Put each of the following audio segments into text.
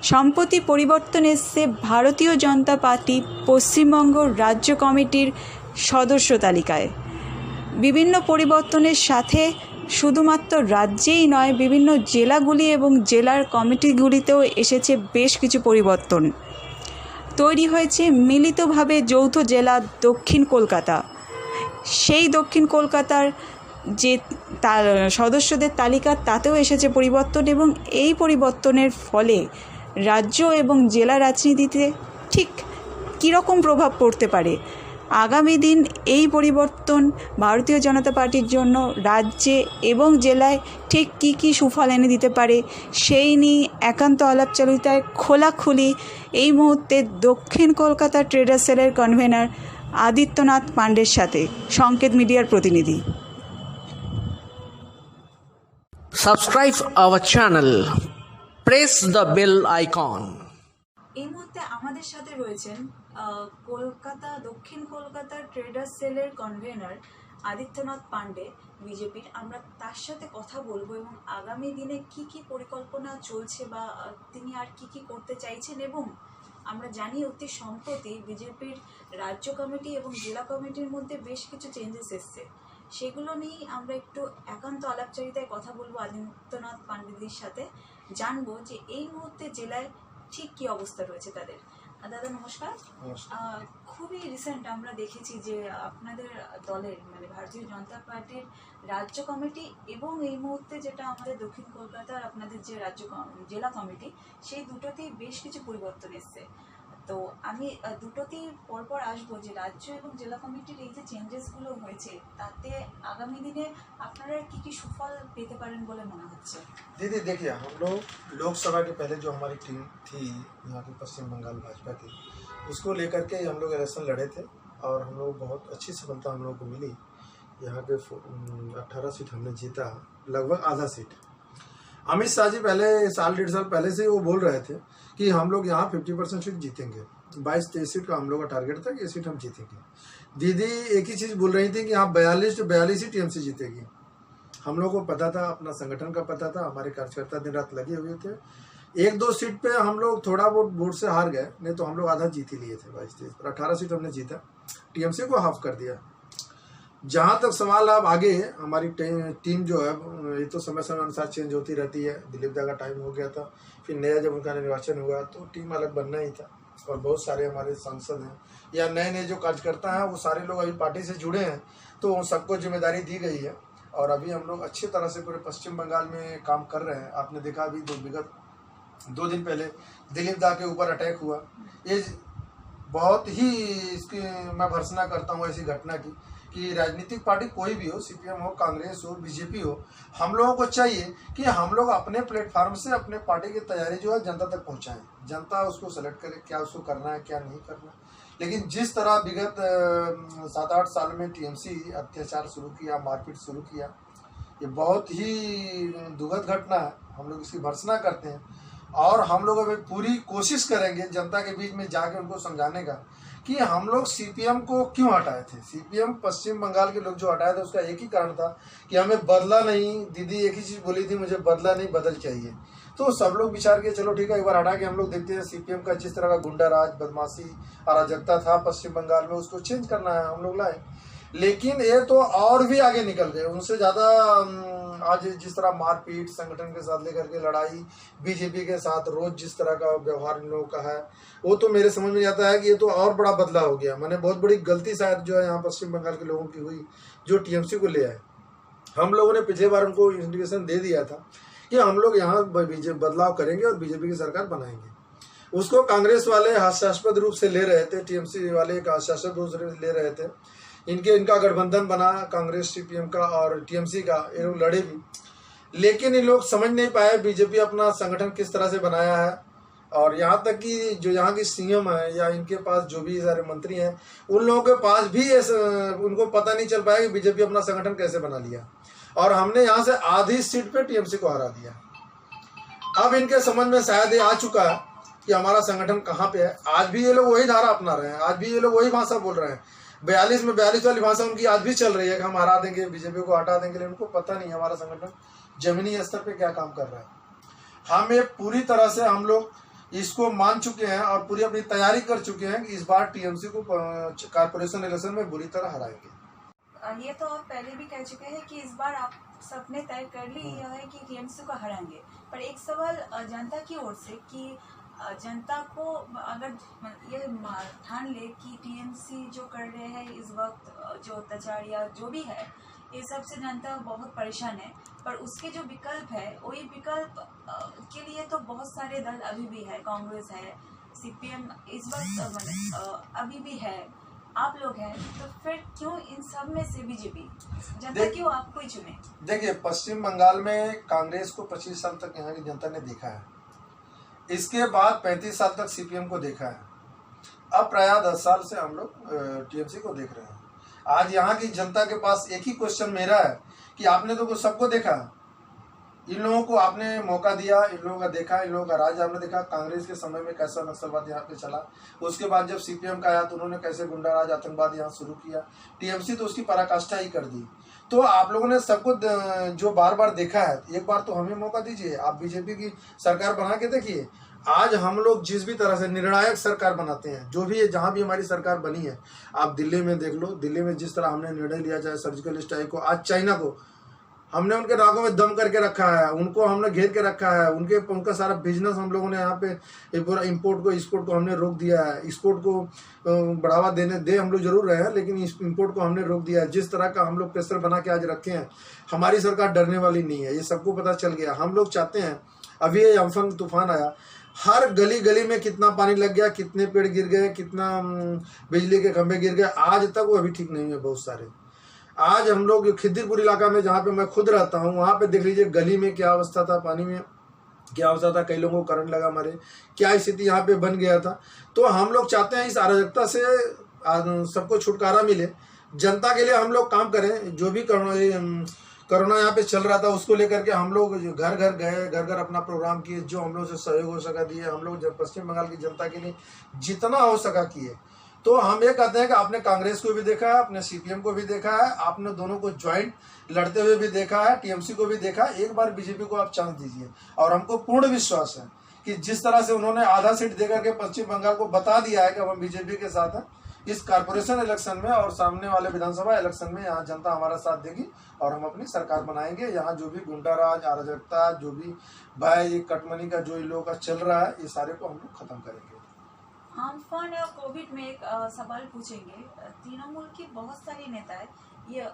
সম্প্রতি পরিবর্তন এসছে ভারতীয় জনতা পার্টি পশ্চিমবঙ্গ রাজ্য কমিটির সদস্য তালিকায়। বিভিন্ন পরিবর্তনের সাথে শুধুমাত্র রাজ্যেই নয়, বিভিন্ন জেলাগুলি এবং জেলার কমিটিগুলিতেও এসেছে বেশ কিছু পরিবর্তন। তৈরি হয়েছে মিলিতভাবে যৌথ জেলা দক্ষিণ কলকাতা। সেই দক্ষিণ কলকাতার যে তার সদস্যদের তালিকা, তাতেও এসেছে পরিবর্তন, এবং এই পরিবর্তনের ফলে রাজ্য এবং জেলা রাজনীতিতে ঠিক কীরকম প্রভাব পড়তে পারে, আগামী দিন এই পরিবর্তন ভারতীয় জনতা পার্টির জন্য রাজ্যে এবং জেলায় ঠিক কী কী সুফল এনে দিতে পারে, সেই নিয়ে একান্ত আলাপচারিতায় খোলাখুলি এই মুহূর্তে দক্ষিণ কলকাতা ট্রেডার্স সেলের কনভেনার আদিত্যনাথ পাণ্ডের সাথে সংকেত মিডিয়ার প্রতিনিধি। Subscribe our channel. Press the bell icon. এই মুহূর্তে আমাদের সাথে রয়েছেন কলকাতা দক্ষিণ কলকাতা ট্রেডার্স সেলের কনভেনার আদিত্যনাথ পাণ্ডে বিজেপির। আমরা তার সাথে কথা বলবো এবং আগামী দিনে কি কি পরিকল্পনা চলছে বা তিনি আর কি কি করতে চাইছেন, এবং আমরা জানি অতি সম্প্রতি বিজেপির রাজ্য কমিটি এবং জেলা কমিটির মধ্যে বেশ কিছু চেঞ্জেস এসছে। সেগুলো নিয়েই আমরা একটু একান্ত আলাপচারিতায় কথা বলবো আদিত্যনাথ পাণ্ডেদির সাথে, জানবো যে এই মুহূর্তে জেলায় ঠিক কী অবস্থা রয়েছে তাদের। দাদা নমস্কার। খুবই রিসেন্ট আমরা দেখেছি যে আপনাদের দলের মানে ভারতীয় জনতা পার্টির রাজ্য কমিটি এবং এই মুহূর্তে যেটা আমাদের দক্ষিণ কলকাতার আপনাদের যে জেলা কমিটি, সেই দুটোতেই বেশ কিছু পরিবর্তন এসছে। তো আমি দুটোতেই পরপর আসবো যে রাজ্য এবং জেলা কমিটির এই যে চেঞ্জেসগুলো হয়েছে, তাতে আগামী দিনে আপনারা কি কি সুফল পেতে পারেন বলে মনে হচ্ছে? दीदी देखिए, हम लोग लोकसभा के पहले जो हमारी टीम थी यहाँ की पश्चिम बंगाल भाजपा की, उसको लेकर के हम लोग इलेक्शन लड़े थे और हम लोग बहुत अच्छी सफलता हम लोग को मिली। यहाँ के 18 सीट हमने जीता, लगभग आधा सीट। अमित शाह जी पहले साल 1.5 साल पहले से वो बोल रहे थे कि हम लोग यहाँ 50% सीट जीतेंगे। 22-23 सीट का हम लोग का टारगेट था कि ये सीट हम जीतेंगे। दीदी एक ही चीज़ बोल रही थी कि यहाँ 42 सीट टीएमसी जीतेगी। हम लोग को पता था, अपना संगठन का पता था, हमारे कार्यकर्ता दिन रात लगे हुए थे। 1-2 सीट पे हम लोग थोड़ा बहुत वोट से हार गए, नहीं तो हम लोग आधा जीत ही लिए थे 22-23 पर। 18 सीट हमने जीता, टीएमसी को हाफ कर दिया। जहाँ तक सवाल अब आगे, हमारी टीम जो है ये तो समय समय अनुसार चेंज होती रहती है। दिलीप दा का टाइम हो गया था, फिर नया जब उनका निर्वाचन हुआ तो टीम अलग बनना ही था। और बहुत सारे हमारे सांसद हैं या नए नए जो कार्यकर्ता हैं, वो सारे लोग अभी पार्टी से जुड़े हैं, तो सबको जिम्मेदारी दी गई है। और अभी हम लोग अच्छी तरह से पूरे पश्चिम बंगाल में काम कर रहे हैं। आपने देखा अभी विगत 2 दिन पहले दिलीप दा के ऊपर अटैक हुआ। ये बहुत ही इसकी मैं भर्त्सना करता हूँ ऐसी घटना की, कि राजनीतिक पार्टी कोई भी हो, सीपीएम हो, कांग्रेस हो, बीजेपी हो, हम लोगों को चाहिए कि हम लोग अपने प्लेटफार्म से अपने पार्टी की तैयारी जो है जनता तक पहुंचाएं। जनता उसको सेलेक्ट करे, क्या उसको करना है क्या नहीं करना। लेकिन जिस तरह विगत 7-8 साल में टीएमसी अत्याचार शुरू किया, मारपीट शुरू किया, ये बहुत ही दुखद घटना है। हम लोग इसकी भर्त्सना करते हैं और हम लोग अभी पूरी कोशिश करेंगे जनता के बीच में जाके उनको समझाने का कि हम लोग सीपीएम को क्यों हटाए थे। सीपीएम पश्चिम बंगाल के लोग जो हटाए थे, उसका एक ही कारण था कि हमें बदला नहीं। दीदी एक ही चीज़ बोली थी, मुझे बदला नहीं बदल चाहिए। तो सब लोग विचार किए चलो ठीक है, एक बार हटा के हम लोग देखते हैं सीपीएम का जिस तरह का गुंडा राज, बदमाशी, अराजकता था पश्चिम बंगाल में, उसको चेंज करना है, हम लोग लाए। लेकिन ये तो और भी आगे निकल गए, उनसे ज़्यादा। आज जिस तरह मारपीट, संगठन के साथ लेकर के लड़ाई, बीजेपी के साथ रोज जिस तरह का व्यवहार इन लोगों का है, वो तो मेरे समझ में आता है कि ये तो और बड़ा बदलाव हो गया। मैंने बहुत बड़ी गलती शायद जो है यहाँ पश्चिम बंगाल के लोगों की हुई, जो टीएमसी को ले आए। हम लोगों ने पिछले बार उनको इंडिकेशन दे दिया था कि हम लोग यहाँ बदलाव करेंगे और बीजेपी की सरकार बनाएंगे। उसको कांग्रेस वाले हास्यास्पद रूप से ले रहे थे, टीएमसी वाले एक हास्यास्पद रूप से ले रहे थे। इनका गठबंधन बना कांग्रेस सीपीएम का और टीएमसी का, ये लोग लड़े भी। लेकिन ये लोग समझ नहीं पाए बीजेपी अपना संगठन किस तरह से बनाया है। और यहाँ तक कि जो यहाँ की सीएम है या इनके पास जो भी सारे मंत्री हैं, उन लोगों के पास भी उनको पता नहीं चल पाया कि बीजेपी अपना संगठन कैसे बना लिया। और हमने यहाँ से आधी सीट पे टीएमसी को हरा दिया। अब इनके समझ में शायद ये आ चुका है कि हमारा संगठन कहाँ पे है। आज भी ये लोग वही धारा अपना रहे हैं, आज भी ये लोग वही भाषा बोल रहे हैं। 42 में 42 वाली भाषा उनकी आज भी चल रही है कि हम हरा देंगे, बीजेपी को हटा देंगे। लेकिन उनको पता नहीं हमारा संगठन जमीनी स्तर पे क्या काम कर रहा है। हम ये पूरी तरह से हम लोग इसको मान चुके हैं और पूरी अपनी तैयारी कर चुके हैं कि इस बार टीएमसी को कारपोरेशन इलेक्शन में बुरी तरह हराएंगे। ये तो आप पहले भी कह चुके हैं कि इस बार आप सबने तय कर ली यह है कि टीएमसी को हराएंगे, पर एक सवाल जनता की ओर से कि जनता को अगर ये ठान ले कि टीएमसी जो कर रहे हैं इस वक्त जो अत्याचार या जो भी है ये सब से जनता बहुत परेशान है, पर उसके जो विकल्प है वही विकल्प के लिए तो बहुत सारे दल अभी भी है, कांग्रेस है, सीपीएम इस वक्त अभी भी है, आप लोग हैं, तो फिर क्यों इन सब में से बीजेपी जनता क्यों आपको ही चुने? देखिए, पश्चिम बंगाल में कांग्रेस को 25 साल तक यहाँ की जनता ने देखा है, इसके बाद 35 साल तक सीपीएम को देखा है, अब प्रायः 10 साल से हम लोग टीएमसी को देख रहे हैं। आज यहाँ की जनता के पास एक ही क्वेश्चन मेरा है कि आपने तो सबको देखा, इन लोगों को आपने मौका दिया, इन लोगों का देखा, इन लोगों का राज आपने देखा। कांग्रेस के समय में कैसा नक्सलवाद यहाँ पे चला, उसके बाद जब सीपीएम का आया तो उन्होंने कैसे गुंडाराज आतंकवाद यहाँ शुरू किया, टीएमसी तो उसकी पराकाष्ठा ही कर दी। तो आप लोगों ने सबको जो बार बार देखा है, एक बार तो हमें मौका दीजिए, आप बीजेपी की सरकार बना के देखिए। आज हम लोग जिस भी तरह से निर्णायक सरकार बनाते हैं, जो भी है, जहाँ भी हमारी सरकार बनी है, आप दिल्ली में देख लो, दिल्ली में जिस तरह हमने निर्णय लिया, चाहे सर्जिकल स्ट्राइक को, आज चाइना को हमने उनके नाकों में दम करके रखा है, उनको हमने घेर के रखा है, उनका सारा बिजनेस हम लोगों ने यहाँ पे पूरा इंपोर्ट को एक्सपोर्ट को हमने रोक दिया है। एक्सपोर्ट को बढ़ावा दे हम लोग जरूर रहे हैं, लेकिन इंपोर्ट को हमने रोक दिया है। जिस तरह का हम लोग प्रेशर बना के आज रखे हैं, हमारी सरकार डरने वाली नहीं है, ये सबको पता चल गया। हम लोग चाहते हैं, अभी ये अम्फन तूफान आया, हर गली गली में कितना पानी लग गया, कितने पेड़ गिर गए, कितना बिजली के खंभे गिर गए, आज तक वो अभी ठीक नहीं है बहुत सारे। आज हम लोग खिद्दीपुर इलाका में, जहाँ पे मैं खुद रहता हूँ, वहाँ पे देख लीजिए गली में क्या अवस्था था, पानी में क्या अवस्था था, कई लोगों को करंट लगा, मरे, क्या स्थिति यहाँ पे बन गया था। तो हम लोग चाहते हैं इस अराजकता से सबको छुटकारा मिले, जनता के लिए हम लोग काम करें। जो भी कोरोना यहाँ पे चल रहा था, उसको लेकर के हम लोग घर घर गए, घर घर अपना प्रोग्राम किए, जो हम लोग से सहयोग हो सका दिए। हम लोग जब पश्चिम बंगाल की जनता के लिए जितना हो सका किए। तो हम ये कहते हैं कि आपने कांग्रेस को भी देखा है, आपने सीपीएम को भी देखा है, आपने दोनों को ज्वाइंट लड़ते हुए भी देखा है, टीएमसी को भी देखा है। एक बार बीजेपी को आप चांस दीजिए, और हमको पूर्ण विश्वास है कि जिस तरह से उन्होंने आधा सीट देकर के पश्चिम बंगाल को बता दिया है कि हम बीजेपी के साथ हैं, इस कारपोरेशन इलेक्शन में और सामने वाले विधानसभा इलेक्शन में यहाँ जनता हमारा साथ देगी और हम अपनी सरकार बनाएंगे। यहाँ जो भी गुंडाराज, अराजकता, जो भी भय, कटमनी का जो इन लोगों का चल रहा है, ये सारे को हम लोग खत्म करेंगे। अम्फन और कोविड में एक सवाल पूछेंगे। तृणमूल के बहुत सारे नेता है, ये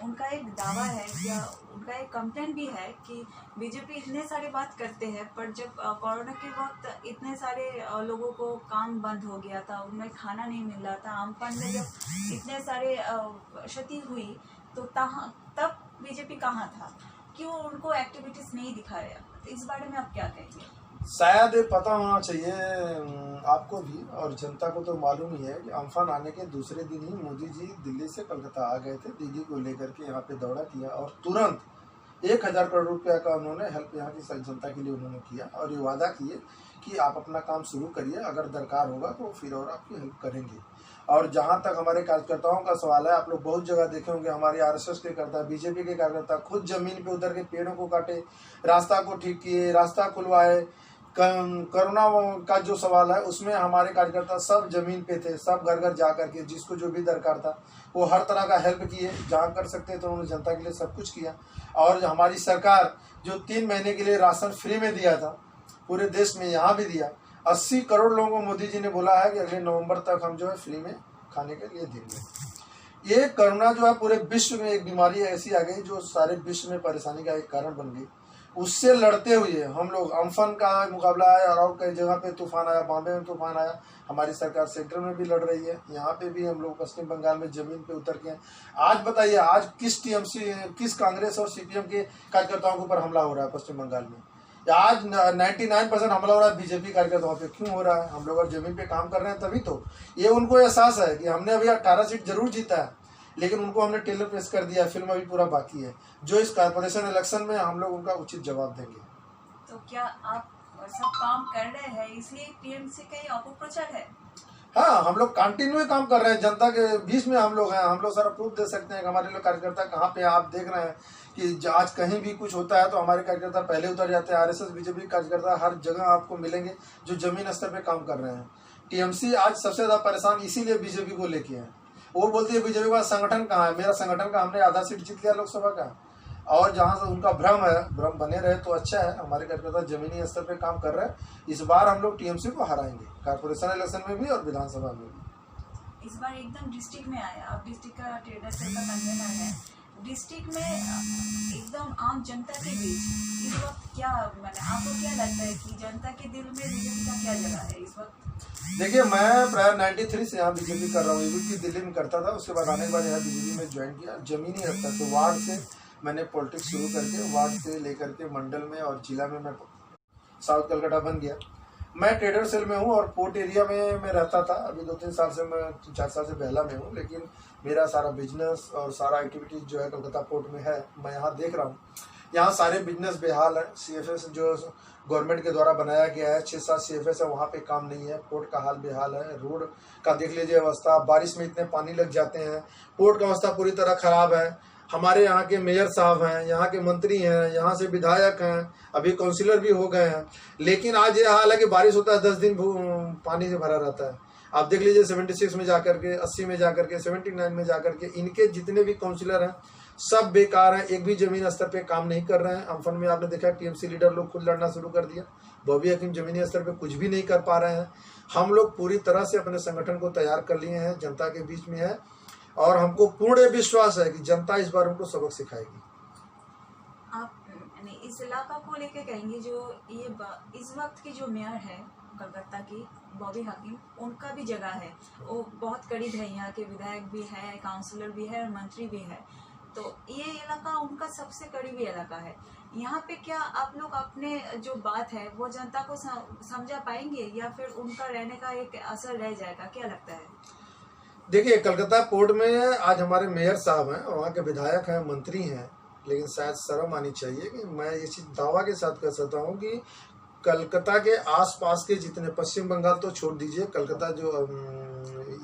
उनका एक दावा है या उनका एक कंप्लेंट भी है कि बीजेपी इतने सारे बात करते हैं, पर जब कोरोना के वक्त इतने सारे लोगों को काम बंद हो गया था, उनमें खाना नहीं मिल रहा था, अम्फन में जब इतने सारे क्षति हुई तो तब बीजेपी कहाँ था, क्यों उनको एक्टिविटीज नहीं दिखाया? तो इस बारे में आप क्या कहेंगे? शायद पता होना चाहिए आपको भी और जनता को, तो मालूम ही है कि अम्फान आने के दूसरे दिन ही मोदी जी दिल्ली से कलकत्ता आ गए थे, दीदी को लेकर के यहाँ पे दौरा किया और तुरंत 1000 करोड़ रुपया का उन्होंने हेल्प यहाँ की जनता के लिए उन्होंने किया और ये वादा किए कि आप अपना काम शुरू करिए, अगर दरकार होगा तो फिर और आपकी हेल्प करेंगे। और जहाँ तक हमारे कार्यकर्ताओं का सवाल है, आप लोग बहुत जगह देखे होंगे, हमारे आरएसएस के करता, बीजेपी के कार्यकर्ता खुद जमीन पे उतर के पेड़ों को काटे, रास्ता को ठीक किए, रास्ता खुलवाए। कोरोना का जो सवाल है उसमें हमारे कार्यकर्ता सब जमीन पे थे, सब घर घर जा करके जिसको जो भी दरकार था वो हर तरह का हेल्प किए, जहाँ कर सकते तो उन्होंने जनता के लिए सब कुछ किया। और हमारी सरकार जो 3 महीने के लिए राशन फ्री में दिया था पूरे देश में, यहाँ भी दिया। 80 करोड़ लोगों को मोदी जी ने बोला है कि अगले नवंबर तक हम जो है फ्री में खाने के लिए देंगे। ये कोरोना जो है पूरे विश्व में एक बीमारी ऐसी आ गई जो सारे विश्व में परेशानी का एक कारण बन गई। उससे लड़ते हुए हम लोग अम्फन का मुकाबला है और कई जगह पे तूफान आया, बॉम्बे में तूफान आया, हमारी सरकार सेंटर में भी लड़ रही है, यहाँ पे भी हम लोग पश्चिम बंगाल में जमीन पे उतर के हैं। आज बताइए, आज किस टीएमसी, किस कांग्रेस और सीपीएम के कार्यकर्ताओं के ऊपर हमला हो रहा है पश्चिम बंगाल में? आज 99% हमला हो रहा है बीजेपी कार्यकर्ताओं पे। क्यों हो रहा है? हम लोग जमीन पे काम कर रहे हैं तभी तो। ये उनको एहसास है कि हमने अभी 18 सीट जरूर जीता है, लेकिन उनको हमने टेलर पेश कर दिया, फिल्म अभी पूरा बाकी है, जो इस कारपोरेशन इलेक्शन में हम लोग उनका उचित जवाब देंगे। तो क्या आप सब काम कर रहे हैं इसलिए टीएमसी का ये अपप्रचार है? हाँ, हम लोग कंटिन्यू काम कर रहे हैं, जनता के बीच में हम लोग हैं। हम लोग सारा प्रूफ दे सकते हैं कि हमारे लोग कार्यकर्ता कहाँ पे हैं। आप देख रहे हैं कि आज कहीं भी कुछ होता है तो हमारे कार्यकर्ता पहले उतर जाते हैं। आरएसएस बीजेपी कार्यकर्ता हर जगह आपको मिलेंगे जो जमीन स्तर पे काम कर रहे हैं। टीएमसी आज सबसे ज्यादा परेशान इसीलिए बीजेपी को लेके है। वो बोलती है बीजेपी का संगठन कहाँ है। मेरा संगठन का हमने आधा सीट जीत लिया लोकसभा का, और जहां से उनका भ्रम है, भ्रम बने रहे तो अच्छा है। हमारे कार्यकर्ता जमीनी स्तर पे काम कर रहे हैं। इस बार हम लोग टीएमसी को हराएंगे, कारपोरेशन इलेक्शन में भी और विधानसभा में भी। इस बार एकदम डिस्ट्रिक्ट में आया, आप डिस्ट्रिक्ट का ट्रेडर सेल का कन्वेनर है। डिस्ट्रिक्ट में एकदम आम जनता के बीच इस वक्त क्या, मैंने आपको क्या लगता है कि जनता के दिल में बीजेपी का क्या जगह है इस वक्त? देखिए, मैं प्राय 93 से यहाँ बीजेपी कर रहा हूँ। यूपी दिल्ली में करता था, उसके बाद आने के बाद यहाँ बीजेपी में ज्वाइन किया। जमीनी स्तर से वार्ड से मैंने पॉलिटिक्स शुरू करके वार्ड से लेकर के मंडल में और जिला में मैं साउथ कलकत्ता बन गया। मैं ट्रेडर सेल में हूँ और पोर्ट एरिया में मैं रहता था। अभी 2-3 साल से, मैं 4 साल से बेहला में हूँ, लेकिन मेरा सारा बिजनेस और सारा एक्टिविटीज जो है कलकत्ता पोर्ट में है। मैं यहाँ देख रहा हूँ, यहाँ सारे बिजनेस बेहाल है। सीएफएस जो गवर्नमेंट के द्वारा बनाया गया है, 6-7 सीएफएस है, वहाँ पे काम नहीं है। पोर्ट का हाल बेहाल है। रोड का देख लीजिए अवस्था, बारिश में इतने पानी लग जाते हैं। पोर्ट का अवस्था पूरी तरह खराब है। हमारे यहाँ के मेयर साहब हैं, यहाँ के मंत्री हैं, यहाँ से विधायक हैं, अभी काउंसिलर भी हो गए हैं, लेकिन आज ये हाल है कि बारिश होता है 10 दिन पानी से भरा रहता है। आप देख लीजिए 76 में जाकर के, 80 में जाकर के, 79 में जाकर के, इनके जितने भी काउंसिलर हैं सब बेकार हैं। एक भी जमीन स्तर पे काम नहीं कर रहे हैं। अम्फन में आपने देखा टीएमसी लीडर लोग खुद लड़ना शुरू कर दिया। बॉबी हकीम जमीनी स्तर पे कुछ भी नहीं कर पा रहे हैं। हम लोग पूरी तरह से अपने संगठन को तैयार कर लिए हैं, जनता के बीच में है, और हमको पूर्ण विश्वास है कि जनता इस बार हमको सबक सिखाएगी। आप इस इलाका को लेके कहेंगे जो ये इस वक्त की जो मेयर है कलकत्ता की बॉबी हकीम, उनका भी जगह है, वो बहुत करीब है, यहाँ के विधायक भी है, काउंसलर भी है और मंत्री भी है, तो ये इलाका उनका सबसे करीबी इलाका है। यहाँ पे क्या आप लोग अपने जो बात है वो जनता को समझा पाएंगे या फिर उनका रहने का एक असर रह जाएगा, क्या लगता है? देखिए, कलकत्ता पोर्ट में आज हमारे मेयर साहब हैं, वहाँ के विधायक हैं, मंत्री हैं, लेकिन शायद शर्म आनी चाहिए कि मैं ये चीज़ दावा के साथ कह सकता हूँ कि कलकत्ता के आसपास के जितने, पश्चिम बंगाल तो छोड़ दीजिए, कलकत्ता जो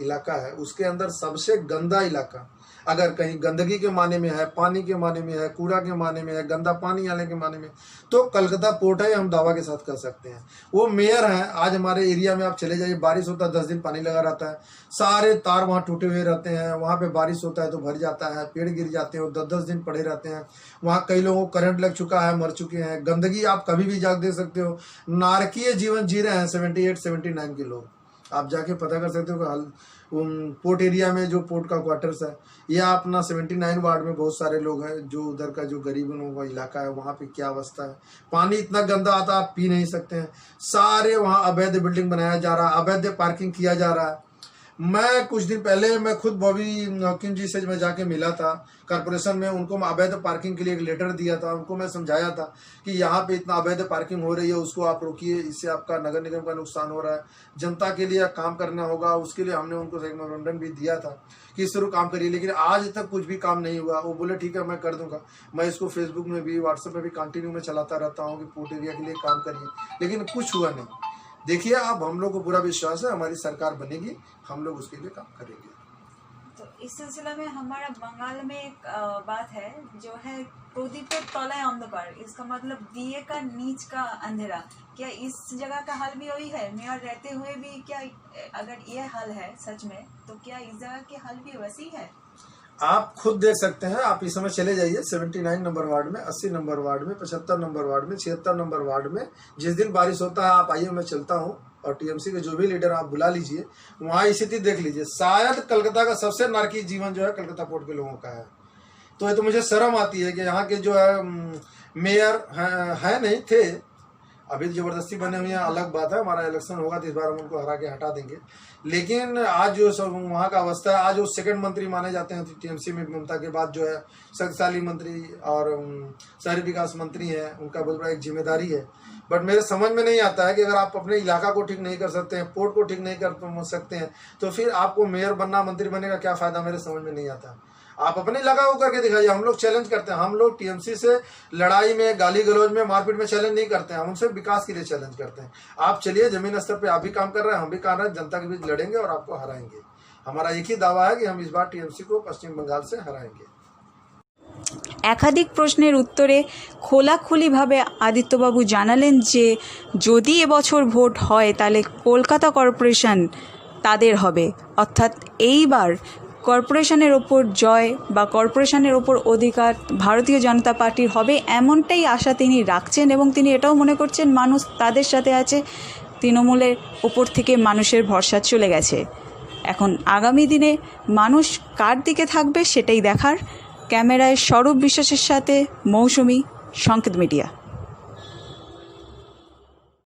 इलाका है उसके अंदर सबसे गंदा इलाका अगर कहीं गंदगी के माने में है, पानी के माने में है, कूड़ा के माने में है, गंदा पानी आने के माने में, तो कलकत्ता पोर्ट है, हम दावा के साथ कर सकते हैं। वो मेयर हैं। आज हमारे एरिया में आप चले जाइए, बारिश होता है 10 दिन पानी लगा रहता है, सारे तार वहाँ टूटे हुए रहते हैं, वहाँ पे बारिश होता है तो भर जाता है, पेड़ गिर जाते हैं, 10-10 दिन पड़े रहते हैं, वहाँ कई लोगों को करंट लग चुका है, मर चुके हैं। गंदगी आप कभी भी जाके देख सकते हो। नारकीय जीवन जी रहे हैं 78-79 के लोग, आप जाके पता कर सकते हो कि हाल पोर्ट एरिया में जो पोर्ट का क्वार्टर्स है, या अपना 79 वार्ड में बहुत सारे लोग हैं जो उधर का जो गरीब लोगों का इलाका है, वहाँ पे क्या अवस्था है। पानी इतना गंदा आता है आप पी नहीं सकते हैं। सारे वहाँ अवैध बिल्डिंग बनाया जा रहा है, अवैध पार्किंग किया जा रहा है। मैं कुछ दिन पहले मैं खुद बॉबी हकीम जी से मैं जाके मिला था कारपोरेशन में, उनको मैं अवैध पार्किंग के लिए एक लेटर दिया था, उनको मैं समझाया था कि यहाँ पे इतना अवैध पार्किंग हो रही है, उसको आप रोकिए, इससे आपका नगर निगम का नुकसान हो रहा है, जनता के लिए काम करना होगा। उसके लिए हमने उनको एक मेमोरेंडम भी दिया था कि इस तरह काम करिए, लेकिन आज तक कुछ भी काम नहीं हुआ। वो बोले ठीक है मैं कर दूंगा। मैं इसको फेसबुक में भी, व्हाट्सएप में भी कंटिन्यू में चलाता रहता हूँ कि पोर्ट एरिया के लिए काम करिए, लेकिन कुछ हुआ नहीं। देखिए, अब हम लोग को पूरा विश्वास है हमारी सरकार बनेगी, हम लोग उसके लिए काम करेंगे। तो इस सिलसिला में हमारा बंगाल में एक बात है जो है प्रदीपेर तलाय अंधकार, इसका मतलब दिए का नीच का अंधेरा। क्या इस जगह का हाल भी वही है? मेयर रहते हुए भी क्या अगर ये हाल है सच में, तो क्या इस जगह के हाल भी वैसी है? आप खुद देख सकते हैं। आप इस समय चले जाइए 79 नंबर वार्ड में, 80 नंबर वार्ड में, 75 नंबर वार्ड में, 76 नंबर वार्ड में। जिस दिन बारिश होता है आप आइए, मैं चलता हूँ, और टीएमसी के जो भी लीडर आप बुला लीजिए, वहाँ स्थिति देख लीजिए। शायद कलकत्ता का सबसे नारकी जीवन जो है कलकत्ता पोर्ट के लोगों का है। तो ये तो मुझे शर्म आती है कि यहाँ के जो है मेयर है नहीं थे, अभी जबरदस्ती बने हुए हैं, अलग बात है। हमारा इलेक्शन होगा तो इस बार हम उनको हरा के हटा देंगे, लेकिन आज जो सब वहाँ का अवस्था है, आज वो सेकंड मंत्री माने जाते हैं टीएमसी में, ममता के बाद जो है शक्तिशाली मंत्री और शहरी विकास मंत्री हैं, उनका बहुत बड़ा एक जिम्मेदारी है। बट मेरे समझ में नहीं आता है कि अगर आप अपने इलाका को ठीक नहीं कर सकते हैं, पोर्ट को ठीक नहीं कर सकते हैं, तो फिर आपको मेयर बनना, मंत्री बनने का क्या फायदा, मेरे समझ में नहीं आता। आप अपने लगा वो करके दिखाइए। हम लोग चैलेंज करते हैं, हम लोग टीएमसी से लड़ाई में, गाली गलौज में, मारपीट में चैलेंज नहीं करते हैं, हम उनसे विकास के लिए चैलेंज करते हैं। आप चलिए, जमीन स्तर पे आप भी काम कर रहे हैं, हम भी कर रहे हैं, जनता के बीच लड़ेंगे और आपको हराएंगे। हमारा एक ही दावा है कि हम इस बार टीएमसी को पश्चिम बंगाल से हराएंगे। একাধিক প্রশ্নের উত্তরে খোলাখুলিভাবে আদিত্যবাবু জানালেন যে যদি এবছর ভোট হয় তাহলে কলকাতা কর্পোরেশন তাদের হবে, অর্থাৎ এইবার কর্পোরেশনের ওপর জয় বা কর্পোরেশনের ওপর অধিকার ভারতীয় জনতা পার্টির হবে, এমনটাই আশা তিনি রাখছেন। এবং তিনি এটাও মনে করছেন মানুষ তাদের সাথে আছে, তৃণমূলের ওপর থেকে মানুষের ভরসা চলে গেছে। এখন আগামী দিনে মানুষ কার দিকে থাকবে সেটাই দেখার। ক্যামেরায় স্বরূপ বিশ্বাসের সাথে মৌসুমী, সংকেত মিডিয়া।